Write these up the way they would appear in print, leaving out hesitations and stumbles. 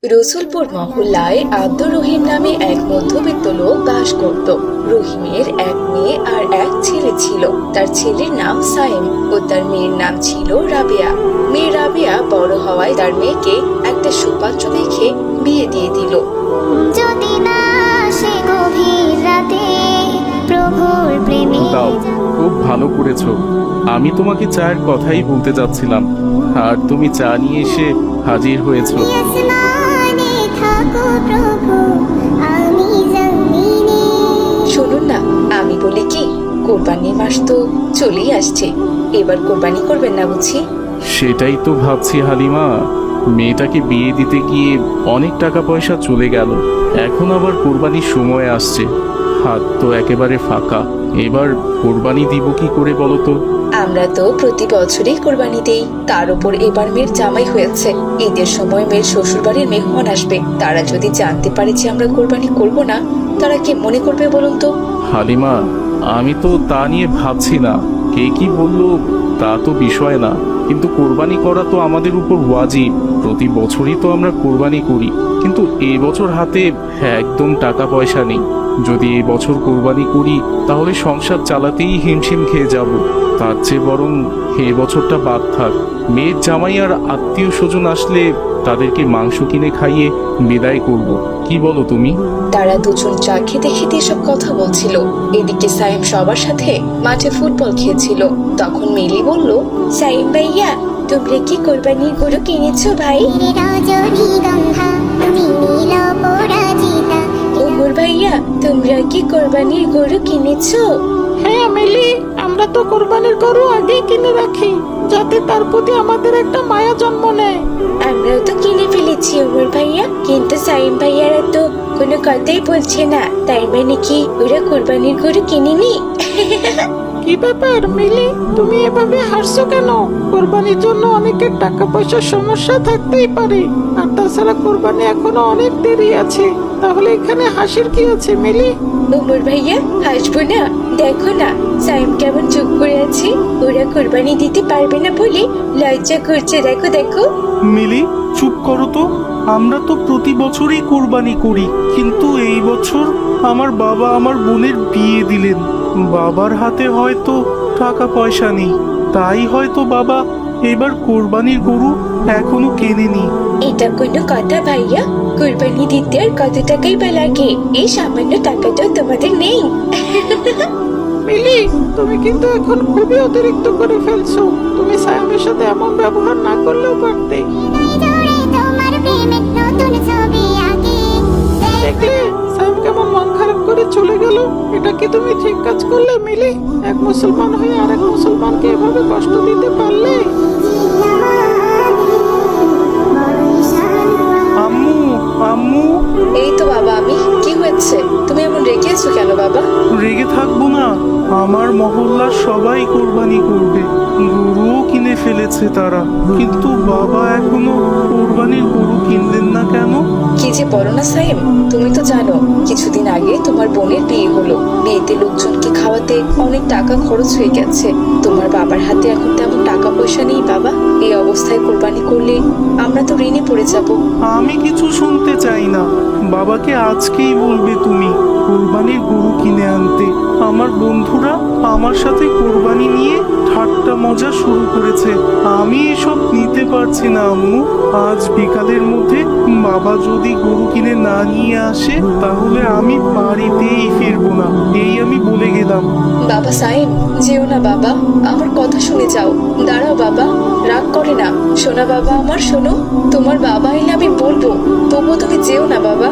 রসুলপুর মহল্লায় আব্দুর রহিম নামে এক মধ্যবিত্ত লোক বাস করত। রহিমের এক মেয়ে আর এক ছেলে ছিল। তার ছেলের নাম সাইম ও তার মেয়ের নাম ছিল রাবেয়া। মেয়ে রাবেয়া বড় হওয়ায় তার মেয়েকে একটা সুপাত্র দেখে বিয়ে দিয়ে দিল। যদি না আসে গভীর রাতে প্রভুর প্রেমে দাও, খুব ভালো করেছো। আমি তোমাকে চায়ের কথাই বলতে যাচ্ছিলাম, আর তুমি চা নিয়ে এসে হাজির হয়েছো। আসমানে থাকো প্রভু, আমি জমিনে। শুনুন না, আমি বলি কি, কোরবানির মাস তো চলেই আসছে, এবার কোরবানি করবেন না বুঝি? সেটাই তো ভাবছি হালিমা, মেয়েটাকে বিয়ে দিতে গিয়ে অনেক টাকা পয়সা চলে গেল, এখন আবার কোরবানির সময় আসছে, হাত তো একেবারে ফাঁকা। এবার কোরবানি দিব কি করে বলো তো? আমরা তো প্রতি বছরই কোরবানি দেই, তার উপর এবার মেয়ের জামাই হয়েছে। ঈদের সময় মেয়ের শ্বশুর বাড়ির মেহমান আসবে, তারা যদি জানতে পারে যে আমরা কোরবানি করব না, তারা কি মনে করবে বলুন তো? হালিমা, আমি তো তা নিয়ে ভাবছি না, কে কি বললো তা তো বিষয় না, কিন্তু কোরবানি করা তো আমাদের উপর ওয়াজিব। প্রতি বছরই তো আমরা কোরবানি করি, কিন্তু এই বছর হাতে একদম টাকা পয়সা নেই। যদি এই বছর কোরবানি করি তাহলে সংসার চালাতেই হিমশিম খেয়ে যাব। তার চেয়ে বরং এই বছরটা বাদ থাক। মেয়ের জামাই আর আত্মীয় স্বজন আসলে তাদেরকে মাংস কিনে খাইয়ে বিদায় করব। কি বলো তুমি? তারা দুজন চা খেতে খেতে এসব কথা বলছিল। এদিকে সাইম সবার সাথে মাঠে ফুটবল খেলছিল। তখন মিলি বলল, সাইম ভাইয়া, তোমরা কি কোরবানির গরু কিনেছো ভাই? রজনীগন্ধা তুমি নীল পরাজিতা। ওমর ভাইয়া, তোমরা কি কোরবানির গরু কিনেছো? হ্যাঁ মিলি, আমরা তো কোরবানির গরু আগেই কিনে রাখি, যাতে তার প্রতি আমাদের একটা মায়া জন্ম নেয়। আমরাও তো কিনে ফেলেছি ওমর ভাইয়া, কিন্তু সাইম ভাইয়ারা তো কোনো কথাই বলছে না। তাই মানে কি ওরা কোরবানির গরু কিনেনি? কি ব্যাপার মিলি, তুমি এভাবে হাসছো কেন? কোরবানির জন্য অনেকের টাকা পয়সার সমস্যা থাকতেই পারে, আর তাছাড়া কোরবানি এখনো অনেক দেরি আছে। তাহলে এখানে হাসির কি আছে মিলি? ওমর ভাইয়া, হাসবো না? দেখো না সাইম কেমন চুপ করে আছে। ওরা কোরবানি দিতে পারবে না বলে লজ্জা করছে। দেখো দেখো। মিলি, চুপ করো তো। আমরা তো প্রতি বছরই কোরবানি করি, কিন্তু এই বছর আমার বাবা আমার বোনের বিয়ে দিলেন। বাবার হাতে হয়তো টাকা পয়সা নেই, তাই হয়তো বাবা এবার কোরবানির গরু এখনো কেনেনি। এটা কোনো কথা ভাইয়া? কোরবানি দিতে আর কত টাকাই বা লাগে? এই সামান্য টাকাটা তোমাদের নেই? মিলি, তুমি কিন্তু এখন খুবই অতিরিক্ত করে ফেলছো। তুমি সায়ামের সাথে এমন ব্যবহার না করলেও পারতে। জোরে তোমার প্রেমের নতুন ছবি আঁকে। দেখলে সায়াম কেমন মন খারাপ করে চলে গেল। এটা কি তুমি ঠিক কাজ করলে মিলি? এক মুসলমান হয়ে আরেক মুসলমানকে এভাবে কষ্ট দিতে পারলে? আম্মু, আম্মু। এই তো বাবা আমি। কি হয়েছে? তুমি এমন রেগে আছো কেন বাবা? রেগে থাকবো না, আমার মহল্লার সবাই কোরবানি করবে, গরুও কিনে ফেলেছে তারা, কিন্তু বাবা এখনো কোরবানির গরু কিনলেন না কেন? কি যে বলো না সাইম, তুমি তো জানো কিছুদিন আগে তোমার বোনের বিয়ে হলো। বিয়েতে লোকজনকে খাওয়াতে অনেক টাকা খরচ হয়ে গেছে। তোমার বাবার হাতে এখন তেমন টাকা পয়সা নেই বাবা। এই অবস্থায় কোরবানি করলে আমরা তো ঋণে পড়ে যাব। আমি কিছু শুনতে চাই না, বাবাকে আজকেই বলবে তুমি কোরবানির গরু কিনে আনতে। আমার বন্ধুরা আমার সাথে কোরবানি নিয়ে ঠাট্টা মজা শুরু করেছে, আমি এসব নিতে পারছি না আম্মু। আজ বিকালের মধ্যে বাবা যদি গরু কিনে না নিয়ে আসে তাহলে আমি বাড়িতেই ফিরবো না, এই আমি বলে গেলাম। বাবা সাইম, যেও না বাবা, আমার কথা শুনে যাও। দাঁড়াও বাবা, রাগ করে না। শোনা বাবা আমার, শোনো। তোমার বাবা এলে আমি বলবো, তবুও তুমি যেও না বাবা।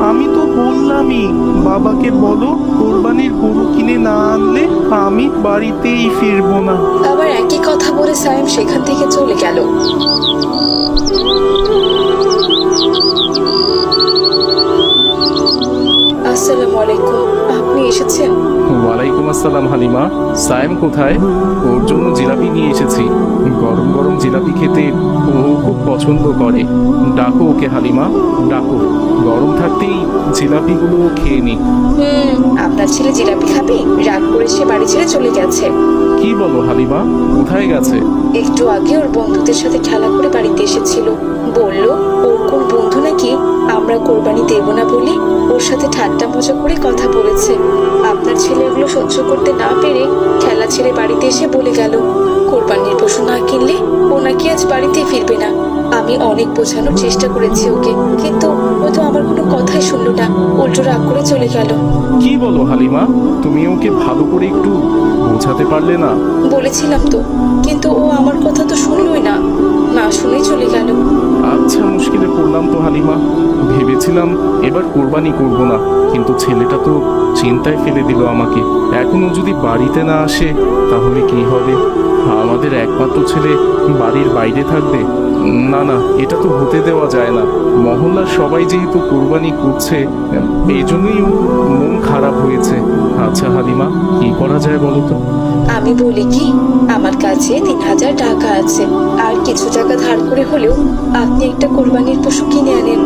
আমি তো বললামই, বাবাকে বলো কোরবানির গরু কিনে না আনলে আমি বাড়িতেই ফিরবো না। আবার একই কথা বলে সাইম সেখান থেকে চলে গেল। আসসালামু আলাইকুম, আপনি এসেছেন? ওয়ালাইকুম আসসালাম হালিমা। সায়েম কোথায়? ওর জন্য জিলাপি নিয়ে এসেছি। গরম গরম জিলাপি খেতে ও খুব পছন্দ করে। ডাকো ওকে হালিমা, ডাকো। গরম থাকতেই জিলাপিগুলো ও খেয়ে নি। আপনার ছেলে জিলাপি খাবে? রাগ করে সে বাড়ি ছেড়ে চলে গেছে। কি বলো হালিমা, কোথায় গেছে? একটু আগে ওর বন্ধুদের সাথে খেলা করে বাড়িতে এসেছিল। বলল ওর কোন বন্ধু নাকি আমরা কোরবানি দেব না বলে ওর সাথে ঠাট্টা মজা করে কথা বলেছে। আপনার ছেলে এগুলো সহ্য করতে না পেরে খেলা ছেড়ে বাড়িতে এসে বলে গেল কোরবানির পশু না কিনলে ও নাকি আজ বাড়িতে ফিরবে না। আমি অনেক বোঝানোর চেষ্টা করেছি ওকে, কিন্তু ও তো আমার কোনো কথাই শুনলো না, উল্টো রাগ করে চলে গেল। কি বলো হালিমা, তুমি ওকে ভালো করে একটু বোঝাতে পারলে না? বলেছিলাম তো, কিন্তু ও আমার কথা তো শুনলোই না, না শুনেই চলে গেল। আচ্ছা, মুশকিলে পড়লাম তো হালিমা। ভেবেছিলাম এবার কোরবানি করব না, কিন্তু ছেলেটা তো চিন্তায় ফেলে দিল আমাকে। এখনো যদি বাড়িতে না আসে তাহলে কি হবে? আমাদের একমাত্র ছেলে বাড়ির বাইরে থাকবে? না না, এটা তো হতে দেওয়া যায় না। মহল্লার সবাই যেহেতু কোরবানি করছে, এই জন্যই ওর মন খারাপ হয়েছে। আচ্ছা হালিমা, কি করা যায় বলো তো? আমি বলি কি, আমার কাছে 3000 টাকা আছে, আর কিছু টাকা ধার করে হলেও আপনি একটা কোরবানির পশু কিনে আনেন।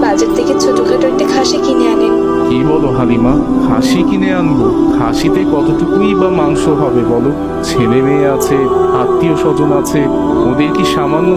বাজার থেকে ছোটখাটো একটা খাসি কিনে আনেন। কি বলো হালিমা, খাসি কিনে আনবো? খাসিতে কতটুকুই বা মাংস হবে বলো? ছেলে মেয়ে আছে, আত্মীয় স্বজন আছে, ওদের কি সামান্য